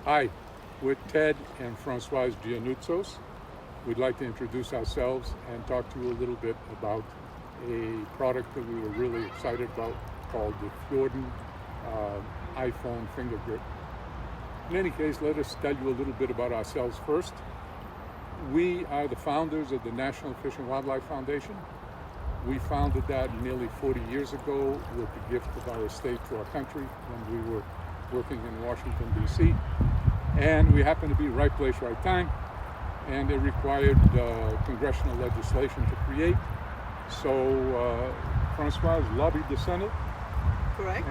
Hi, we're Ted and Francoise Giannouzos. We'd like to introduce ourselves and talk to you a little bit about a product that we were really excited about called the Fjordin iPhone finger grip. In any case, let us tell you a little bit about ourselves first. We are the founders of the National Fish and Wildlife Foundation. We founded that nearly 40 years ago with the gift of our estate to our country when we were working in Washington, D.C. And we happened to be right place, right time. And it required congressional legislation to create. So Francoise lobbied the Senate. Correct.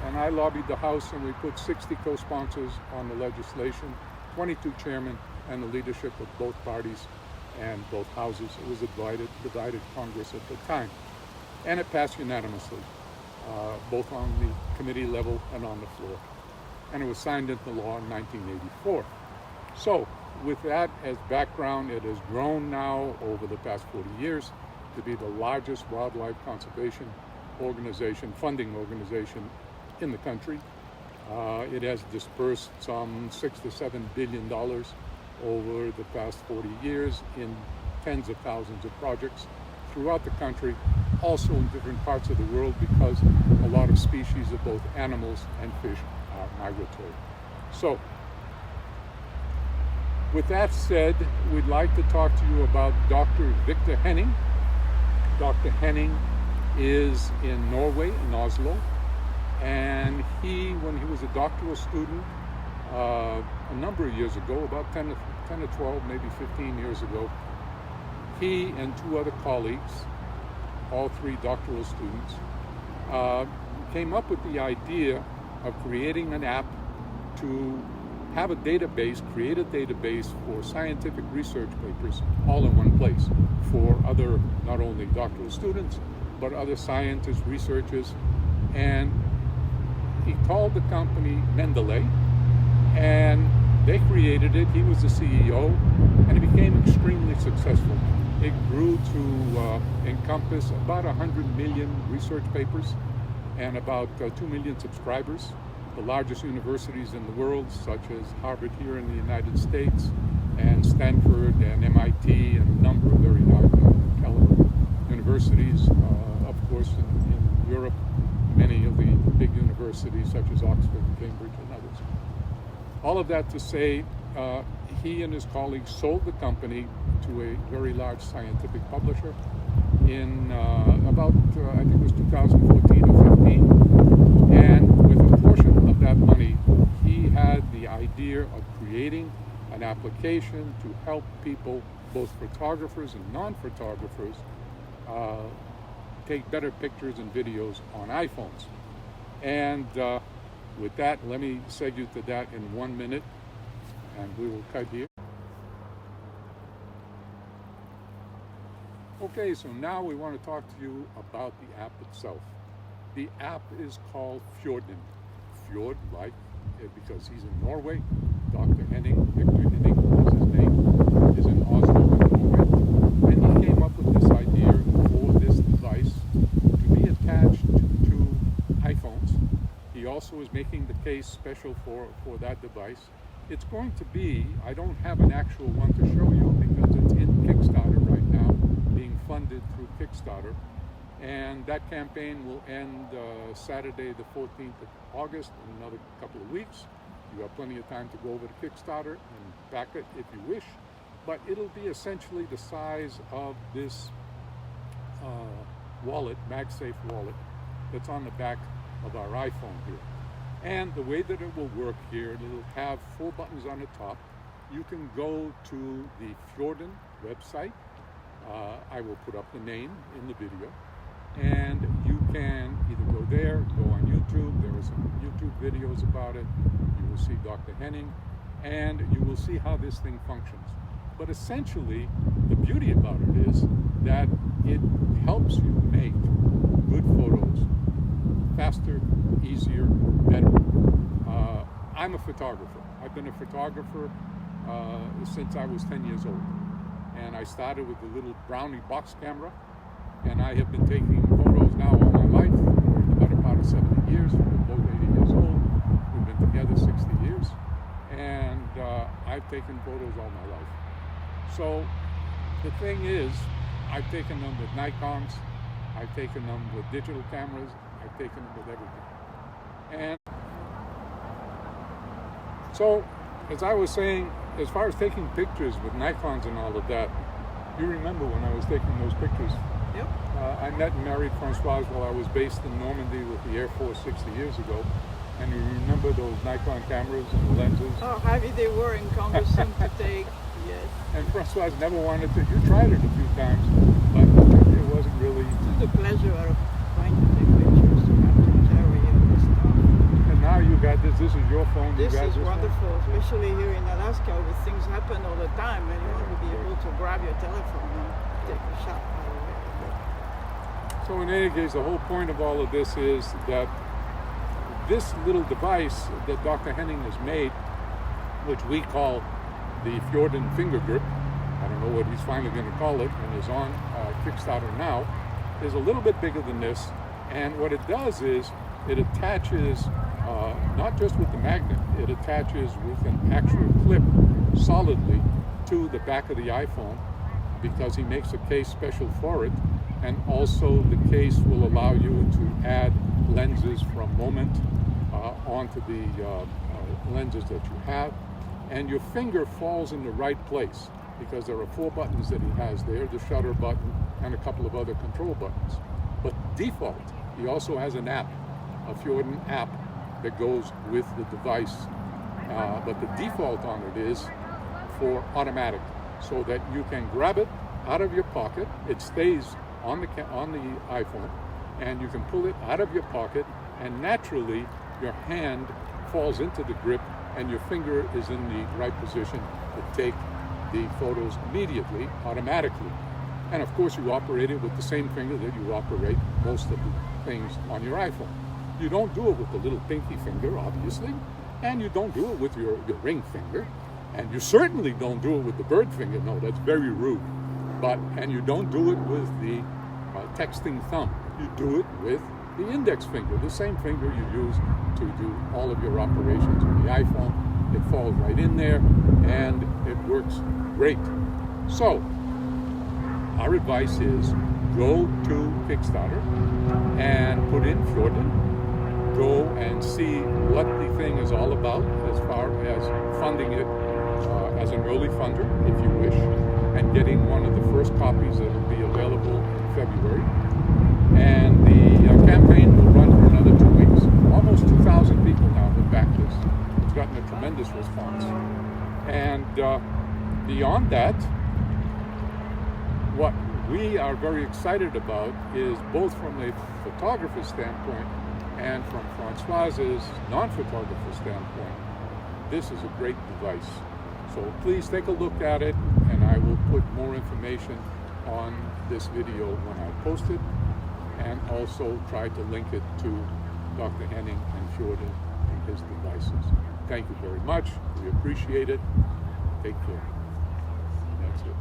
And I lobbied the House, and we put 60 co-sponsors on the legislation, 22 chairmen, and the leadership of both parties and both houses. It was a divided Congress at the time. And it passed unanimously, both on the committee level and on the floor. And it was signed into law in 1984. So, with that as background, it has grown now over the past 40 years to be the largest wildlife conservation organization, funding organization in the country. It has dispersed some $6 to $7 billion over the past 40 years in tens of thousands of projects throughout the country, also in different parts of the world, because a lot of species of both animals and fish are migratory. So, with that said, we'd like to talk to you about Dr. Victor Henning. Dr. Henning is in Norway, in Oslo, and when he was a doctoral student, a number of years ago, about 10 or 12, maybe 15 years ago, he and two other colleagues, all three doctoral students, came up with the idea of creating an app to have a database, create a database for scientific research papers all in one place for other, not only doctoral students, but other scientists, researchers. And he called the company Mendeley, and they created it. He was the CEO, and it became extremely successful. It grew to encompass about 100 million research papers and about 2 million subscribers. The largest universities in the world, such as Harvard here in the United States, and Stanford and MIT, and a number of very high caliber universities. Of course, in Europe, many of the big universities such as Oxford, Cambridge, and others. All of that to say, he and his colleagues sold the company to a very large scientific publisher in about, I think it was 2014 or 15. And with a portion of that money, he had the idea of creating an application to help people, both photographers and non-photographers, take better pictures and videos on iPhones. And with that, let me segue to that in 1 minute, and we will cut here. Okay, so now we want to talk to you about the app itself. The app is called Fjordin. Fjord, like, because he's in Norway. Dr. Henning, Victor Henning is his name, is in Oslo, Norway. And he came up with this idea for this device to be attached to iPhones. He also is making the case special for that device. It's going to be, I don't have an actual one to show you because it's in Kickstarter right now, being funded through Kickstarter. And that campaign will end Saturday the 14th of August, in another couple of weeks. You have plenty of time to go over to Kickstarter and back it if you wish. But it'll be essentially the size of this wallet, MagSafe wallet, that's on the back of our iPhone here. And the way that it will work here, it'll have 4 buttons on the top. You can go to the Fjordin website. I will put up the name in the video. And you can either go there, go on YouTube. There are some YouTube videos about it. You will see Dr. Henning, and you will see how this thing functions. But essentially, the beauty about it is that it helps you make good photos faster, easier, better. I'm a photographer. I've been a photographer since I was 10 years old. And I started with the little Brownie box camera, and I have been taking photos now all my life, for the better part of 70 years. We're both 80 years old. We've been together 60 years. And I've taken photos all my life. So the thing is, I've taken them with Nikons, I've taken them with digital cameras, I've taken them with everything. And so, as I was saying, as far as taking pictures with Nikons and all of that, you remember when I was taking those pictures? Yep. I met and married Francoise while I was based in Normandy with the Air Force 60 years ago. And you remember those Nikon cameras and the lenses? Oh, heavy they were and cumbersome to take, yes. And Francoise never wanted to. You tried it a few times, but it wasn't really. To the pleasure of trying to take pictures, you have to carry all the stuff. And now you got this. This is your phone. This you got is this wonderful, one. especially here in Alaska where things happen all the time and you want to be able to grab your telephone and take a shot right away. So in any case, the whole point of all of this is that this little device that Dr. Henning has made, which we call the Fjordin finger grip, I don't know what he's finally going to call it, and is on Kickstarter now, is a little bit bigger than this. And what it does is it attaches, not just with the magnet, it attaches with an actual clip solidly to the back of the iPhone, because he makes a case special for it. And also the case will allow you to add lenses from Moment onto the lenses that you have. And your finger falls in the right place because there are 4 buttons that he has there, the shutter button and a couple of other control buttons. But default, he also has an app, a Fjordin app that goes with the device. But the default on it is for automatic, so that you can grab it out of your pocket. It stays on the iPhone, and you can pull it out of your pocket, and naturally your hand falls into the grip and your finger is in the right position to take the photos immediately, automatically. And of course you operate it with the same finger that you operate most of the things on your iPhone. You don't do it with the little pinky finger, obviously, and you don't do it with your ring finger, and you certainly don't do it with the bird finger. No, that's very rude. And you don't do it with the texting thumb. You do it with the index finger, the same finger you use to do all of your operations on the iPhone. It falls right in there, and it works great. So, our advice is go to Kickstarter and put in Fjordin. Go and see what the thing is all about as far as funding it as an early funder, if you wish, and getting one of the first copies that will be available in February. And the campaign will run for another 2 weeks. Almost 2,000 people now have backed this. It's gotten a tremendous response. And beyond that, what we are very excited about is, both from a photographer's standpoint and from Francoise's non-photographer standpoint, this is a great device. So please take a look at it, and I will put more information on this video when I post it, and also try to link it to Dr. Henning and Fjordin and his devices. Thank you very much. We appreciate it. Take care. That's it.